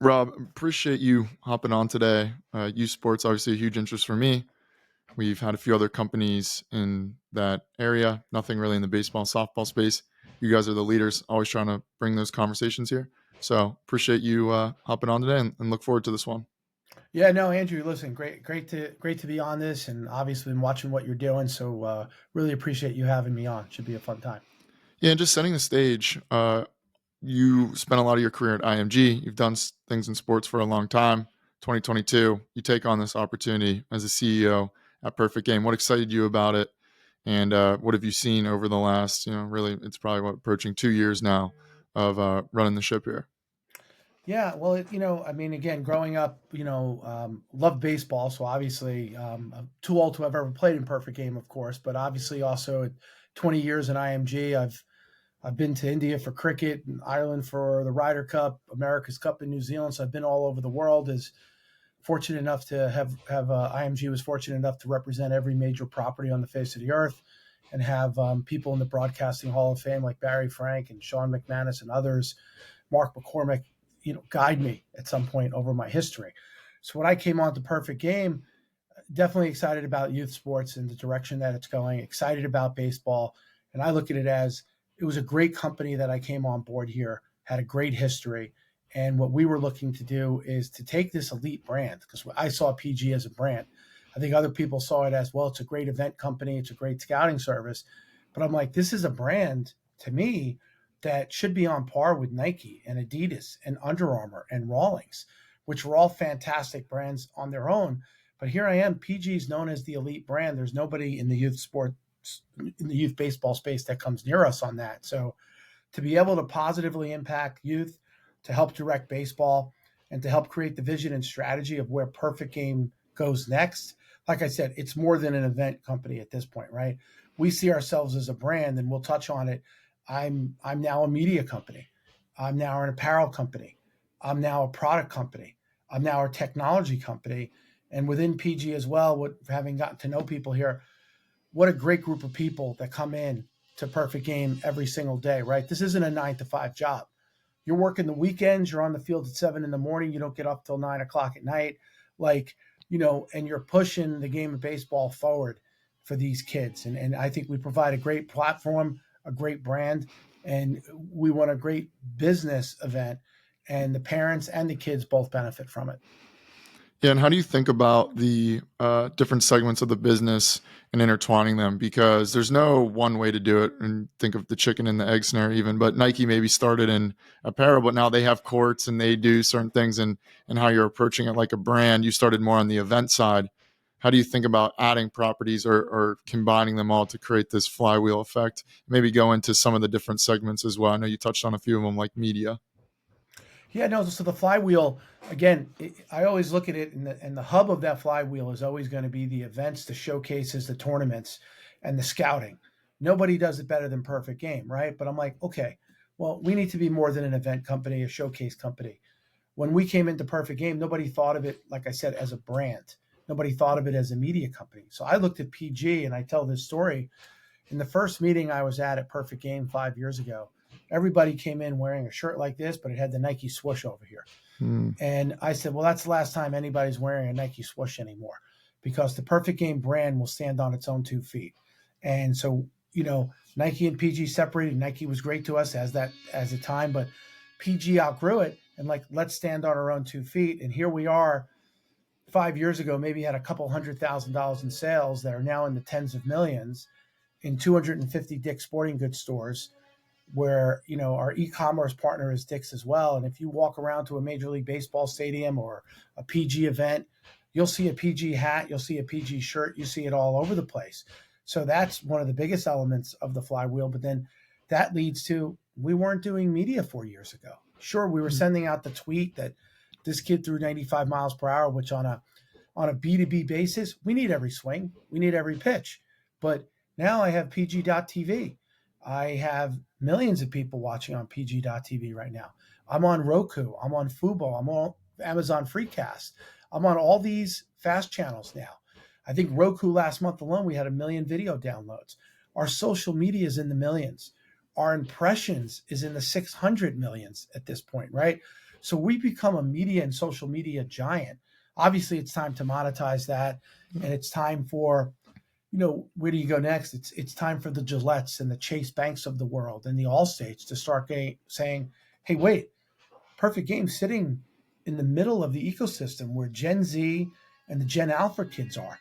Rob, appreciate you hopping on today. Youth sports, obviously a huge interest for me. We've had a few other companies in that area, nothing really in the baseball and softball space. You guys are the leaders, always trying to bring those conversations here. So appreciate you hopping on today and look forward to this one. Yeah, no, Andrew, listen, great to be on this, and obviously been watching what you're doing. So really appreciate you having me on. Should be a fun time. Yeah, and just setting the stage, you spent a lot of your career at IMG. You've done things in sports for a long time. 2022, you take on this opportunity as a CEO at Perfect Game. What excited you about it? And what have you seen over the last, really, it's probably approaching 2 years now of running the ship here? Yeah, well, I mean, again, growing up, loved baseball. So obviously, I'm too old to have ever played in perfect game, of course, but obviously also at 20 years in IMG, I've been to India for cricket and Ireland for the Ryder Cup, America's Cup in New Zealand. So I've been all over the world. Is fortunate enough to have IMG was fortunate enough to represent every major property on the face of the earth, and have people in the Broadcasting Hall of Fame like Barry Frank and Sean McManus and others, Mark McCormick, guide me at some point over my history. So when I came on to Perfect Game, definitely excited about youth sports and the direction that it's going, excited about baseball. And I look at it as it was a great company that I came on board here, had a great history. And what we were looking to do is to take this elite brand, because I saw PG as a brand. I think other people saw it as, well, it's a great event company, it's a great scouting service. But I'm like, this is a brand to me that should be on par with Nike and Adidas and Under Armour and Rawlings, which were all fantastic brands on their own. But here I am. PG is known as the elite brand. There's nobody in the youth sports, in the youth baseball space that comes near us on that. So to be able to positively impact youth, to help direct baseball, and to help create the vision and strategy of where Perfect Game goes next, like I said, it's more than an event company at this point, right? We see ourselves as a brand, and we'll touch on it. I'm now a media company. I'm now an apparel company. I'm now a product company. I'm now a technology company. And within PG as well, having gotten to know people here, what a great group of people that come in to Perfect Game every single day, right? This isn't a 9 to 5 job. You're working the weekends, you're on the field at 7 in the morning, you don't get up till 9 o'clock at night. Like, and you're pushing the game of baseball forward for these kids. And I think we provide a great platform, a great brand, and we want a great business event. And the parents and the kids both benefit from it. Yeah, and how do you think about the different segments of the business and intertwining them? Because there's no one way to do it. And think of the chicken and the egg scenario, even. But Nike maybe started in apparel, but now they have courts and they do certain things. And how you're approaching it like a brand, you started more on the event side. How do you think about adding properties or combining them all to create this flywheel effect? Maybe go into some of the different segments as well. I know you touched on a few of them, like media. Yeah, no. So the flywheel, again, I always look at it, and the hub of that flywheel is always going to be the events, the showcases, the tournaments, and the scouting. Nobody does it better than Perfect Game, right? But I'm like, okay, well, we need to be more than an event company, a showcase company. When we came into Perfect Game, nobody thought of it, like I said, as a brand. Nobody thought of it as a media company. So I looked at PG, and I tell this story. In the first meeting I was at Perfect Game 5 years ago, everybody came in wearing a shirt like this, but it had the Nike swoosh over here. Hmm. And I said, well, that's the last time anybody's wearing a Nike swoosh anymore, because the Perfect Game brand will stand on its own 2 feet. And so, Nike and PG separated. Nike was great to us as a time, but PG outgrew it, and like, let's stand on our own 2 feet. And here we are 5 years ago, maybe had a couple $100,000 in sales that are now in the tens of millions in 250 Dick's Sporting Goods stores, where our e-commerce partner is Dick's as well. And if you walk around to a Major League Baseball stadium or a PG event, you'll see a PG hat, you'll see a PG shirt, you see it all over the place. So that's one of the biggest elements of the flywheel. But then that leads to, we weren't doing media 4 years ago. Sure, we were sending out the tweet that this kid threw 95 miles per hour, which on a B2B basis, we need every swing, we need every pitch. But now I have PG.TV. I have millions of people watching on PG.TV right now. I'm on Roku. I'm on Fubo. I'm on Amazon Freecast. I'm on all these fast channels now. I think Roku last month alone, we had 1 million video downloads. Our social media is in the millions. Our impressions is in the 600 millions at this point, right? So we become a media and social media giant. Obviously, it's time to monetize that, and it's time for, where do you go next? It's time for the Gillettes and the Chase Banks of the world and the Allstates to start saying, "Hey, wait, Perfect Game sitting in the middle of the ecosystem where Gen Z and the Gen Alpha kids are.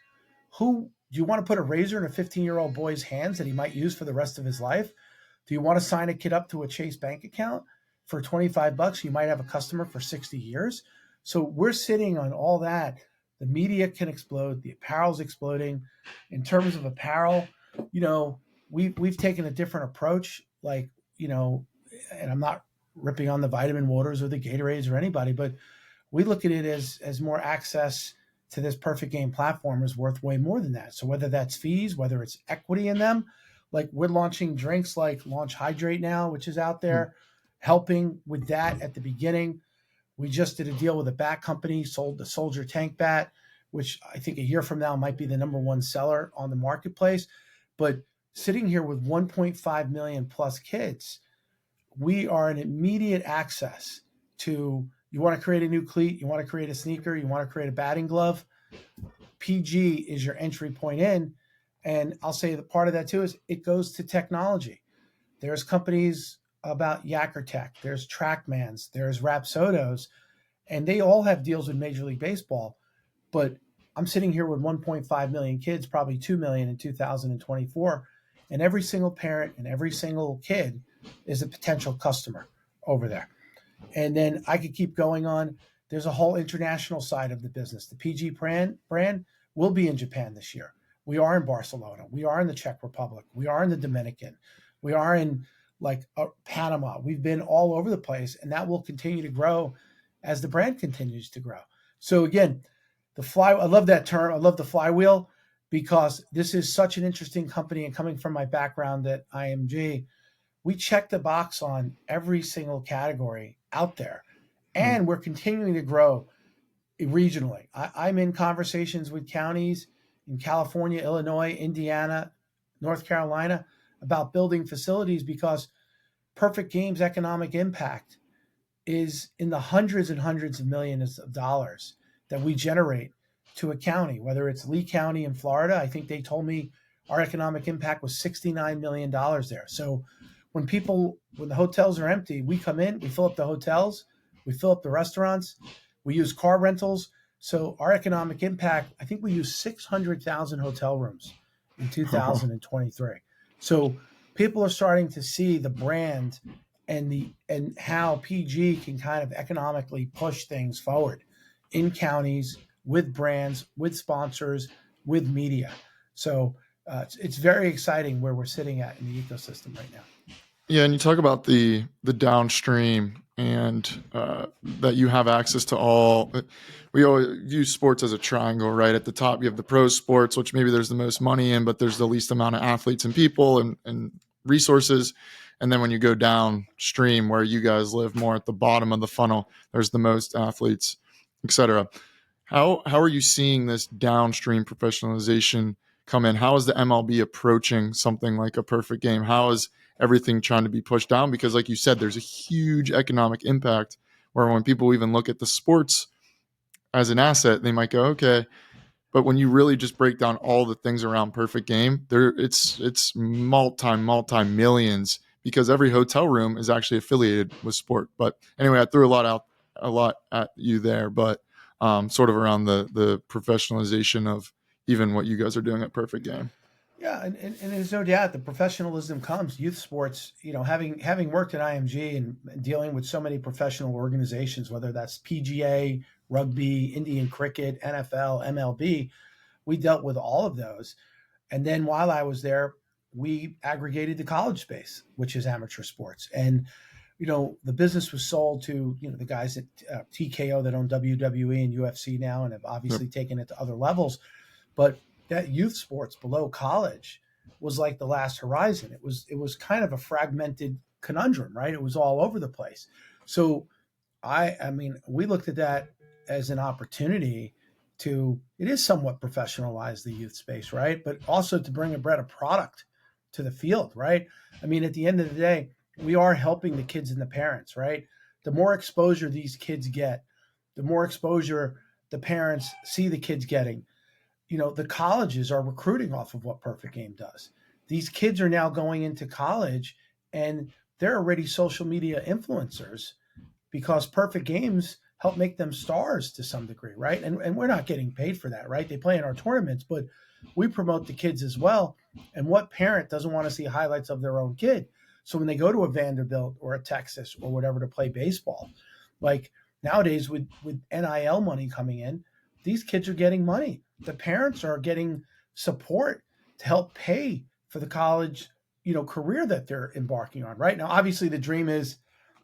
Who do you want to put a razor in a 15-year-old boy's hands that he might use for the rest of his life? Do you want to sign a kid up to a Chase Bank account for 25 bucks? You might have a customer for 60 years." So we're sitting on all that. The media can explode. The apparel's exploding. In terms of apparel, you know, we've taken a different approach. Like, and I'm not ripping on the vitamin waters or the Gatorades or anybody, but we look at it as more access to this Perfect Game platform is worth way more than that. So whether that's fees, whether it's equity in them, like we're launching drinks like Launch Hydrate now, which is out there, helping with that at the beginning. We just did a deal with a bat company, sold the Soldier Tank bat, which I think a year from now might be the number one seller on the marketplace. But sitting here with 1.5 million plus kids, we are an immediate access to, you want to create a new cleat, you want to create a sneaker, you want to create a batting glove, PG is your entry point in. And I'll say that part of that too is it goes to technology. There's companies about Yacker Tech, there's Trackmans, there's Rapsodos, and they all have deals with Major League Baseball. But I'm sitting here with 1.5 million kids, probably 2 million in 2024. And every single parent and every single kid is a potential customer over there. And then I could keep going on. There's a whole international side of the business. The PG brand will be in Japan this year. We are in Barcelona. We are in the Czech Republic. We are in the Dominican. We are in Panama. We've been all over the place, and that will continue to grow as the brand continues to grow. So again, I love that term. I love the flywheel because this is such an interesting company, and coming from my background at IMG, we check the box on every single category out there, and we're continuing to grow regionally. I'm in conversations with counties in California, Illinois, Indiana, North Carolina about building facilities because Perfect Game's economic impact is in the hundreds and hundreds of millions of dollars that we generate to a county, whether it's Lee County in Florida. I think they told me our economic impact was $69 million there. So when the hotels are empty, we come in, we fill up the hotels, we fill up the restaurants, we use car rentals. So our economic impact, I think we use 600,000 hotel rooms in 2023. So people are starting to see the brand and how PG can kind of economically push things forward in counties with brands, with sponsors, with media. So it's very exciting where we're sitting at in the ecosystem right now. Yeah, and you talk about the downstream and that you have access to all. We always view sports as a triangle, right? At the top, you have the pro sports, which maybe there's the most money in, but there's the least amount of athletes and people and resources. And then when you go downstream, where you guys live more at the bottom of the funnel, there's the most athletes, et cetera. How are you seeing this downstream professionalization come in? How is the MLB approaching something like a Perfect Game? How is everything trying to be pushed down? Because like you said, there's a huge economic impact where when people even look at the sports as an asset, they might go, okay. But when you really just break down all the things around Perfect Game, it's multi millions because every hotel room is actually affiliated with sport. But anyway, I threw a lot at you there, but sort of around the professionalization of even what you guys are doing at Perfect Game. Yeah, and there's no doubt the professionalism comes. Youth sports, having worked at IMG and dealing with so many professional organizations, whether that's PGA, rugby, Indian cricket, NFL, MLB, we dealt with all of those. And then while I was there, we aggregated the college space, which is amateur sports. And the business was sold to the guys at TKO that own WWE and UFC now, and have obviously taken it to other levels. But that youth sports below college was like the last horizon. It was kind of a fragmented conundrum, right? It was all over the place. So I mean, we looked at that as an opportunity it is somewhat professionalize the youth space, right? But also to bring a better product to the field, right? I mean, at the end of the day, we are helping the kids and the parents, right? the more exposure these kids get, the more exposure the parents see the kids getting. The colleges are recruiting off of what Perfect Game does. These kids are now going into college and they're already social media influencers because Perfect Games help make them stars to some degree, right? And we're not getting paid for that, right? They play in our tournaments, but we promote the kids as well. And what parent doesn't want to see highlights of their own kid? So when they go to a Vanderbilt or a Texas or whatever to play baseball, like nowadays with NIL money coming in, these kids are getting money. The parents are getting support to help pay for the college, career that they're embarking on. Right now, obviously, the dream is,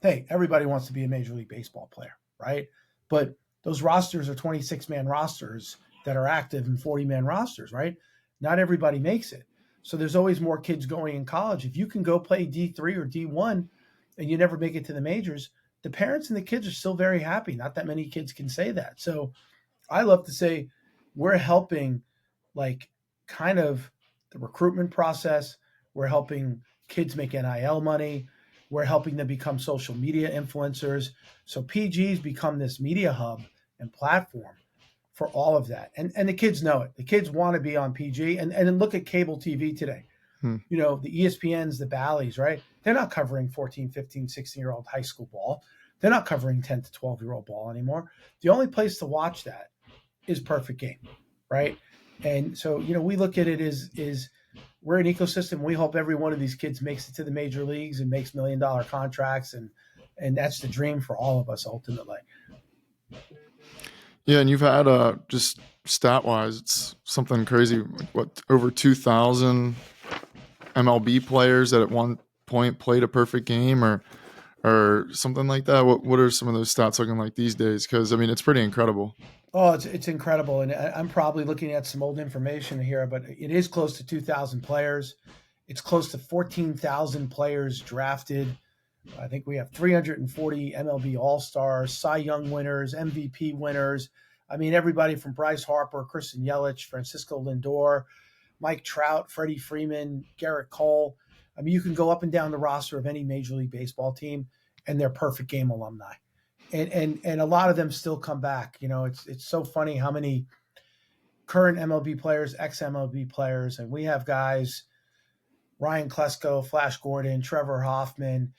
hey, everybody wants to be a Major League Baseball player, right? But those rosters are 26-man rosters that are active and 40-man rosters, right? Not everybody makes it. So there's always more kids going in college. If you can go play D3 or D1 and you never make it to the majors, the parents and the kids are still very happy. Not that many kids can say that. So I love to say we're helping, like, kind of the recruitment process. We're helping kids make NIL money. We're helping them become social media influencers. So PG's become this media hub and platform for all of that. And the kids know it. The kids want to be on PG. And then look at cable TV today. Hmm. The ESPNs, the Bally's, right? They're not covering 14, 15, 16-year-old high school ball. They're not covering 10 to 12-year-old ball anymore. The only place to watch that is Perfect Game, right? And so, we look at it as we're an ecosystem. We hope every one of these kids makes it to the major leagues and makes $1 million contracts. And that's the dream for all of us ultimately. Yeah, and you've had just stat wise, it's something crazy. What, over 2,000 MLB players that at one point played a perfect game, or something like that. What are some of those stats looking like these days? Because it's pretty incredible. Oh, it's incredible, and I'm probably looking at some old information here, but it is close to 2,000 players. It's close to 14,000 players drafted. I think we have 340 MLB All-Stars, Cy Young winners, MVP winners. Everybody from Bryce Harper, Christian Yelich, Francisco Lindor, Mike Trout, Freddie Freeman, Garrett Cole. You can go up and down the roster of any Major League Baseball team, and they're Perfect Game alumni. And a lot of them still come back. It's so funny how many current MLB players, ex-MLB players, and we have guys, Ryan Klesko, Flash Gordon, Trevor Hoffman,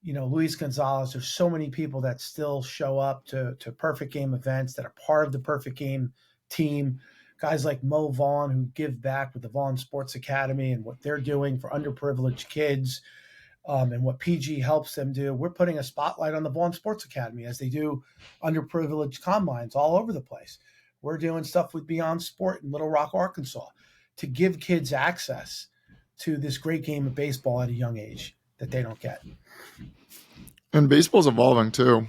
Luis Gonzalez. There's so many people that still show up to Perfect Game events that are part of the Perfect Game team. Guys like Mo Vaughn, who give back with the Vaughn Sports Academy and what they're doing for underprivileged kids, and what PG helps them do. We're putting a spotlight on the Vaughn Sports Academy as they do underprivileged combines all over the place. We're doing stuff with Beyond Sport in Little Rock, Arkansas, to give kids access to this great game of baseball at a young age that they don't get. And baseball's evolving too,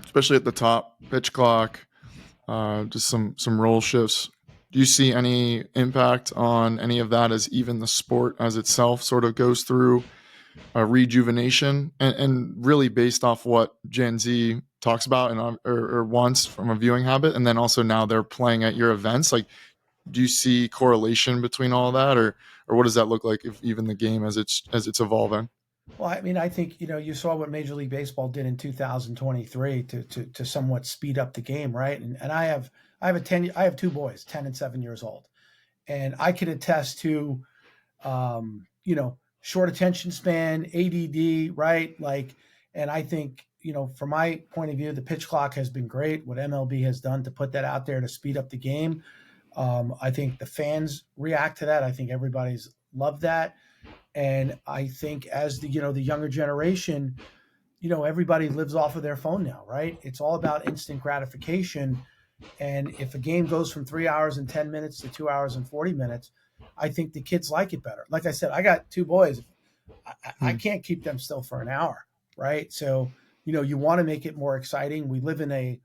especially at the top, pitch clock, just some role shifts. Do you see any impact on any of that as even the sport as itself sort of goes through a rejuvenation and really based off what Gen Z talks about and or wants from a viewing habit, and then also now they're playing at your events? Like, do you see correlation between all that, or what does that look like if even the game as it's evolving? Well, I think you saw what Major League Baseball did in 2023 to somewhat speed up the game, right? And I have two boys, 10 and 7 years old, and I can attest to, short attention span, ADD, right? Like, and I think from my point of view, the pitch clock has been great. What MLB has done to put that out there to speed up the game, I think the fans react to that. I think everybody's loved that. And I think as the younger generation, everybody lives off of their phone now, right? It's all about instant gratification. And if a game goes from 3 hours and 10 minutes to 2 hours and 40 minutes, I think the kids like it better. Like I said, I got two boys. I can't keep them still for an hour, right? So, you want to make it more exciting. We live in the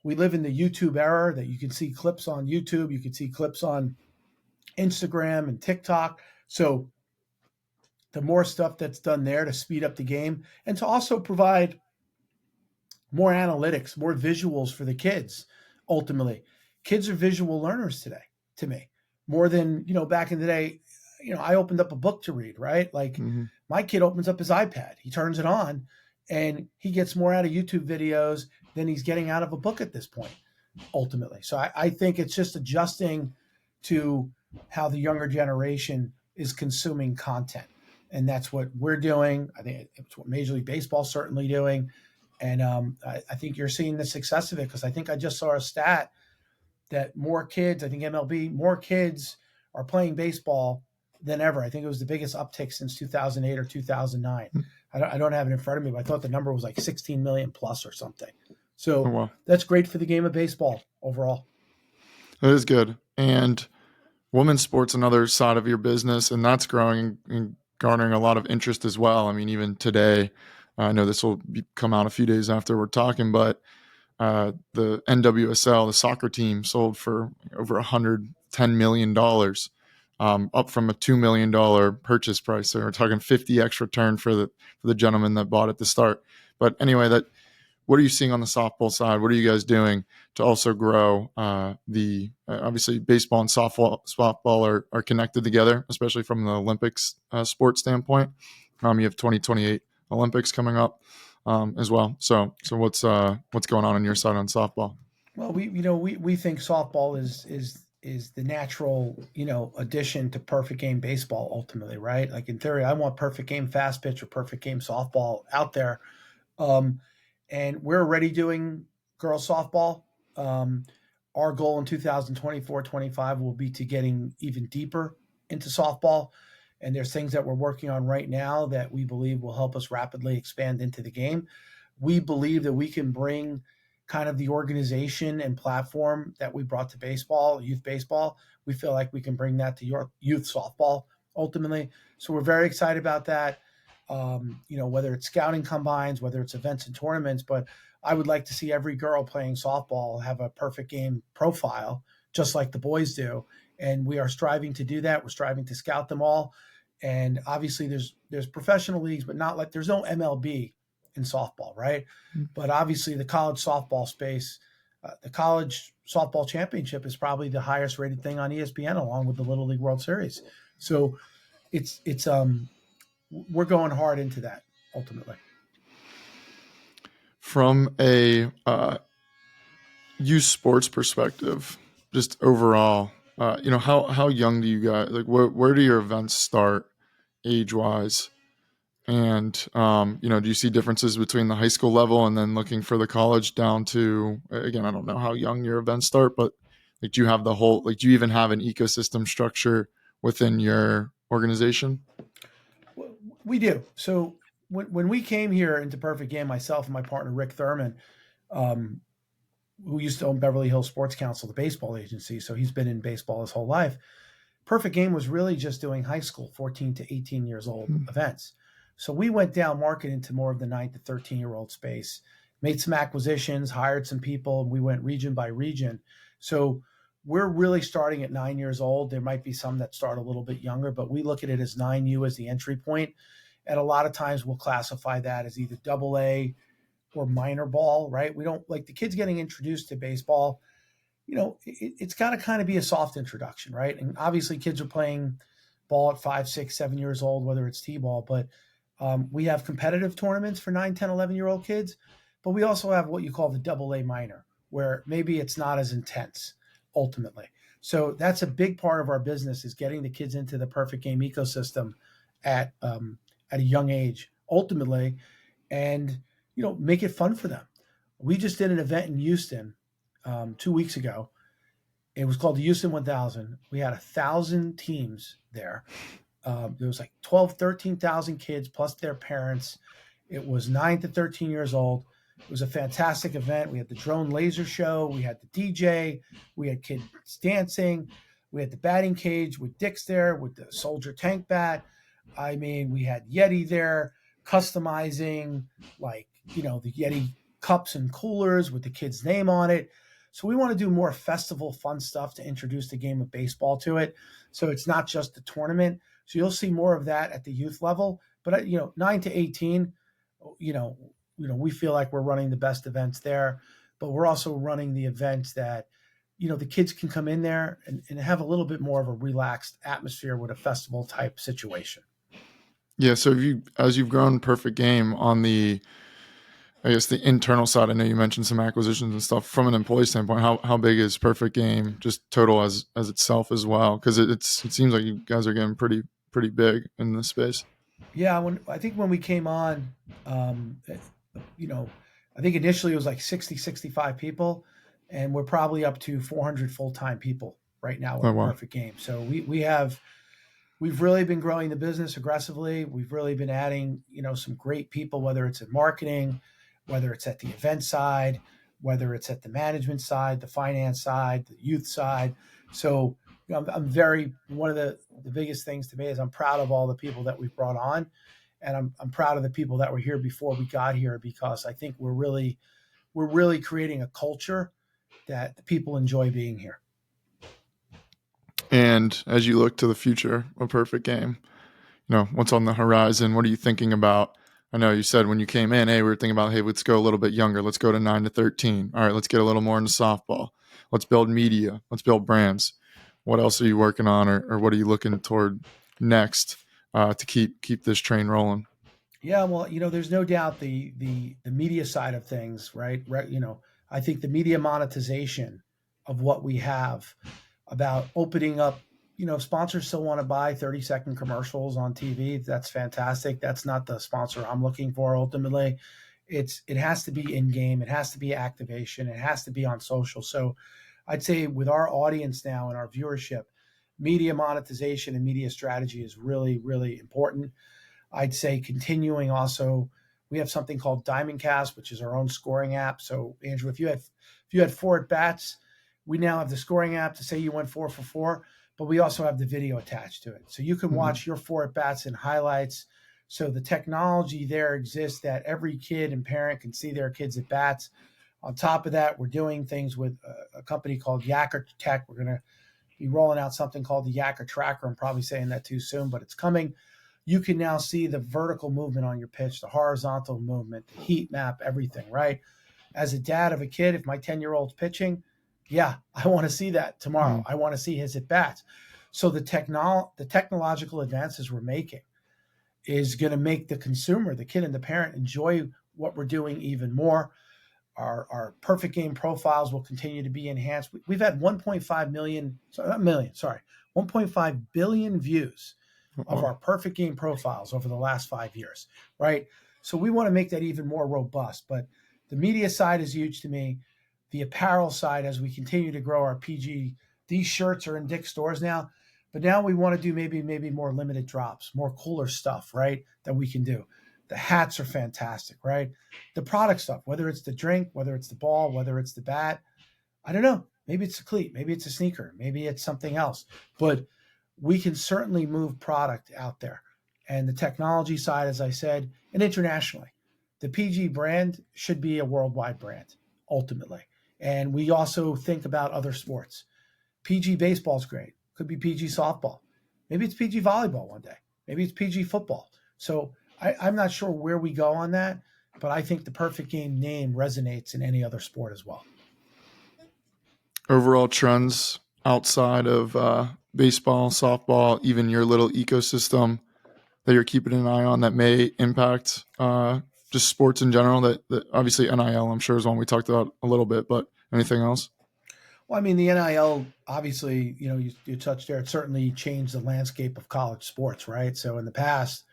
YouTube era that you can see clips on YouTube. You can see clips on Instagram and TikTok. So the more stuff that's done there to speed up the game and to also provide more analytics, more visuals for the kids. Ultimately, kids are visual learners today, to me, more than, back in the day. I opened up a book to read, right? Like, Mm-hmm. my kid opens up his iPad, he turns it on, and he gets more out of YouTube videos than he's getting out of a book at this point, ultimately. So I think it's just adjusting to how the younger generation is consuming content. And that's what we're doing. I think it's what Major League Baseball is certainly doing. And I think you're seeing the success of it, because I think I just saw a stat that more kids, I think MLB, more kids are playing baseball than ever. I think it was the biggest uptick since 2008 or 2009. I don't have it in front of me, but I thought the number was like 16 million plus or something. Oh, So wow. that's great for the game of baseball overall. That is good. And women's sports, another side of your business, and that's growing and garnering a lot of interest as well. I mean, even today, I know this will come out a few days after we're talking, but the NWSL, the soccer team, sold for over $110 million, up from a $2 million purchase price. So we're talking 50x return for the gentleman that bought it to start. But anyway, that what are you seeing on the softball side? What are you guys doing to also grow the obviously baseball and softball are connected together, especially from the Olympics sport standpoint. You have 2028 Olympics coming up as well. So what's going on your side on softball? Well, we think softball is the natural, addition to perfect game baseball ultimately, right? Like in theory, I want perfect game fast pitch or perfect game softball out there. Um, and we're already doing girls softball. Um, our goal in 2024-25 will be to getting even deeper into softball. And there's things that we're working on right now that we believe will help us rapidly expand into the game. We believe that we can bring kind of the organization and platform that we brought to baseball, youth baseball. We feel like we can bring that to your youth softball ultimately. So we're very excited about that. Whether it's scouting combines, whether it's events and tournaments, but I would like to see every girl playing softball have a perfect game profile, just like the boys do. And we are striving to do that. We're striving to scout them all. And obviously there's professional leagues, but not like there's no MLB in softball, right? But obviously the college softball space, the college softball championship is probably the highest rated thing on ESPN, along with the Little League World Series. So it's we're going hard into that ultimately. From a youth sports perspective, just overall, how young do you guys like? Where do your events start age wise? And do you see differences between the high school level and then looking for the college down to, again, I don't know how young your events start, but like, do you have do you even have an ecosystem structure within your organization? We do. So when we came here into Perfect Game, myself and my partner Rick Thurman, um, who used to own Beverly Hills Sports Council, the baseball agency, so he's been in baseball his whole life. Perfect Game was really just doing high school, 14 to 18 years old events. So we went down market into more of the 9 to 13-year-old space, made some acquisitions, hired some people, and we went region by region. So we're really starting at 9 years old. There might be some that start a little bit younger, but we look at it as 9U as the entry point. And a lot of times we'll classify that as either double A or minor ball, right? We don't like the kids getting introduced to baseball. It's got to kind of be a soft introduction, right? And obviously, kids are playing ball at 5, 6, 7 years old, whether it's T-ball. But we have competitive tournaments for 9, 10, 11-year-old kids. But we also have what you call the double A minor, where maybe it's not as intense ultimately. So that's a big part of our business, is getting the kids into the perfect game ecosystem at a young age, ultimately, and make it fun for them. We just did an event in Houston 2 weeks ago. It was called the Houston 1000. We had 1,000 teams there. There was like 12, 13,000 kids plus their parents. It was 9 to 13 years old. It was a fantastic event. We had the drone laser show. We had the DJ. We had kids dancing. We had the batting cage with Dick's there with the soldier tank bat. I mean, we had Yeti there customizing the Yeti cups and coolers with the kid's name on it. So we want to do more festival fun stuff to introduce the game of baseball to it. So it's not just the tournament. So you'll see more of that at the youth level. But 9 to 18, we feel like we're running the best events there. But we're also running the events that the kids can come in there and have a little bit more of a relaxed atmosphere with a festival type situation. Yeah. So as you've grown Perfect Game on the I guess the internal side, I know you mentioned some acquisitions and stuff. From an employee standpoint, how big is Perfect Game just total as itself as well? Because it seems like you guys are getting pretty big in this space. Yeah, when we came on, um, eh, you know, I think initially it was like 60, 65 people, and we're probably up to 400 full time people right now Oh at wow. Perfect Game. So we've really been growing the business aggressively. We've really been adding, some great people, whether it's in marketing, whether it's at the event side, whether it's at the management side, the finance side, the youth side. So, I'm very, one of the biggest things to me is I'm proud of all the people that we've brought on. And I'm proud of the people that were here before we got here, because I think we're really creating a culture that the people enjoy being here. And as you look to the future, a Perfect Game, what's on the horizon? What are you thinking about? I know you said when you came in, hey, we were thinking about, hey, let's go a little bit younger. Let's go to 9 to 13. All right, let's get a little more into softball. Let's build media. Let's build brands. What else are you working on, or what are you looking toward next to keep this train rolling? Yeah, well, there's no doubt the media side of things, right? Right, I think the media monetization of what we have, about opening up, sponsors still want to buy 30-second commercials on TV. That's fantastic. That's not the sponsor I'm looking for ultimately. It has to be in game, it has to be activation, it has to be on social. So I'd say with our audience now and our viewership, media monetization and media strategy is really, really important. I'd say continuing also, we have something called Diamondcast, which is our own scoring app. So Andrew, if you had four at bats, we now have the scoring app to say you went 4 for 4, but we also have the video attached to it. So you can Mm-hmm. watch your four at bats and highlights. So the technology there exists that every kid and parent can see their kids at bats. On top of that, we're doing things with a company called Yacker Tech. We're going to be rolling out something called the Yacker Tracker. I'm probably saying that too soon, but it's coming. You can now see the vertical movement on your pitch, the horizontal movement, the heat map, everything, right? As a dad of a kid, if my 10-year-old's pitching, yeah, I want to see that tomorrow. I want to see his at bats. So the technological advances we're making is going to make the consumer, the kid and the parent, enjoy what we're doing even more. Our perfect game profiles will continue to be enhanced. We've had 1.5 million, sorry, not million, sorry, 1.5 billion views of Wow. our perfect game profiles over the last 5 years, right? So we want to make that even more robust. But the media side is huge to me. The apparel side, as we continue to grow our PG, these shirts are in Dick's stores now, but now we want to do maybe more limited drops, more cooler stuff, right? That we can do. The hats are fantastic, right? The product stuff, whether it's the drink, whether it's the ball, whether it's the bat, I don't know. Maybe it's a cleat, maybe it's a sneaker, maybe it's something else. But we can certainly move product out there. And the technology side, as I said, and internationally, the PG brand should be a worldwide brand ultimately. And we also think about other sports. PG baseball is great. Could be PG softball. Maybe it's PG volleyball one day. Maybe it's PG football. So I'm not sure where we go on that, but I think the perfect game name resonates in any other sport as well. Overall trends outside of baseball, softball, even your little ecosystem that you're keeping an eye on that may impact just sports in general? That obviously NIL, I'm sure, is one we talked about a little bit, but anything else? Well, I mean, the NIL, obviously, you touched there. It certainly changed the landscape of college sports, right? So in the past,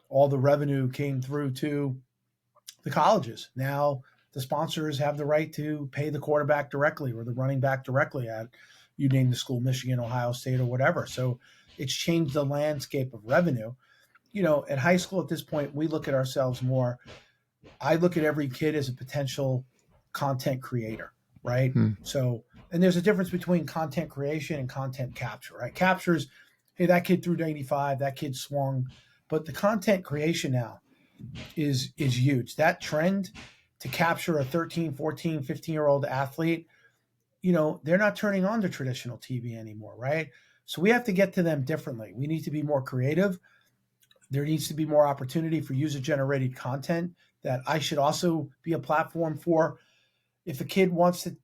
all the revenue came through to the colleges. Now the sponsors have the right to pay the quarterback directly or the running back directly at, you name the school, Michigan, Ohio State, or whatever. So it's changed the landscape of revenue. At high school at this point, we look at ourselves more. I look at every kid as a potential content creator, right? Hmm. So, and there's a difference between content creation and content capture, right? Captures, hey, that kid threw 95, that kid swung. But the content creation now is huge. That trend to capture a 13, 14, 15-year-old athlete, they're not turning on to traditional TV anymore, right? So we have to get to them differently. We need to be more creative. There needs to be more opportunity for user generated content that I should also be a platform for. If a kid wants to,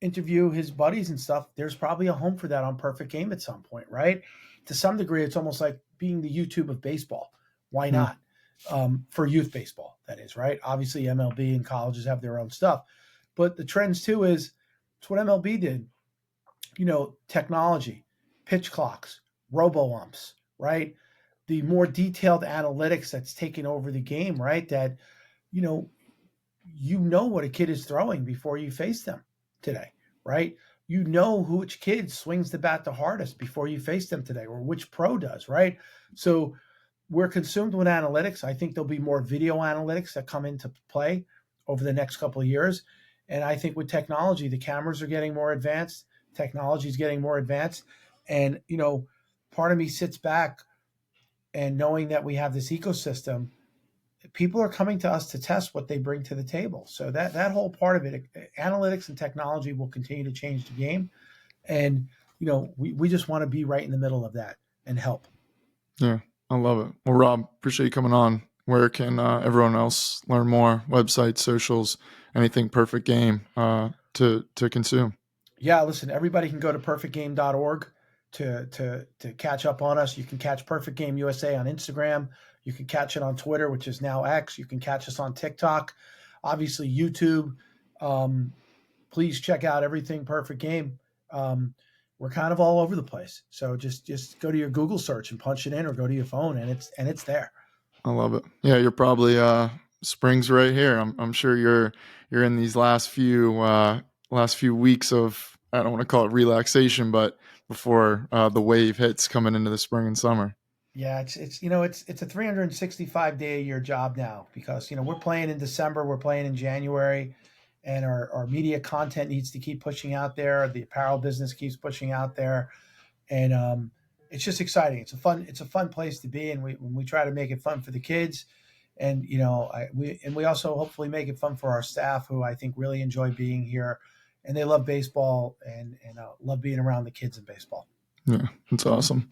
interview his buddies and stuff, there's probably a home for that on Perfect Game at some point, right? To some degree, it's almost like being the YouTube of baseball. Why Hmm. not? for youth baseball, that is, right? Obviously, MLB and colleges have their own stuff. But the trends too is it's what MLB did. Technology, pitch clocks, robo umps, right? The more detailed analytics that's taking over the game, right? That you know what a kid is throwing before you face them today, right? Which kid swings the bat the hardest before you face them today, or which pro does, right? So we're consumed with analytics. I think there'll be more video analytics that come into play over the next couple of years. And I think with technology, the cameras are getting more advanced, technology is getting more advanced. And, part of me sits back and knowing that we have this ecosystem, people are coming to us to test what they bring to the table. So that whole part of it, analytics and technology will continue to change the game. And, we just want to be right in the middle of that and help. Yeah, I love it. Well, Rob, appreciate you coming on. Where can everyone else learn more? Websites, socials, anything Perfect Game to consume? Yeah, listen, everybody can go to perfectgame.org to catch up on us. You can catch Perfect Game USA on Instagram. You can catch it on Twitter, which is now X. You can catch us on TikTok, obviously YouTube. Please check out everything Perfect Game. We're kind of all over the place. So just go to your Google search and punch it in, or go to your phone, and it's there. I love it. Yeah, you're probably spring's right here. I'm sure you're in these last few weeks of, I don't want to call it relaxation, but before the wave hits coming into the spring and summer. Yeah, it's a 365-day a year job now, because we're playing in December, we're playing in January, and our media content needs to keep pushing out there. The apparel business keeps pushing out there, and it's just exciting. It's a fun place to be, and we try to make it fun for the kids, and we also hopefully make it fun for our staff, who I think really enjoy being here, and they love baseball and love being around the kids in baseball. Yeah, that's awesome.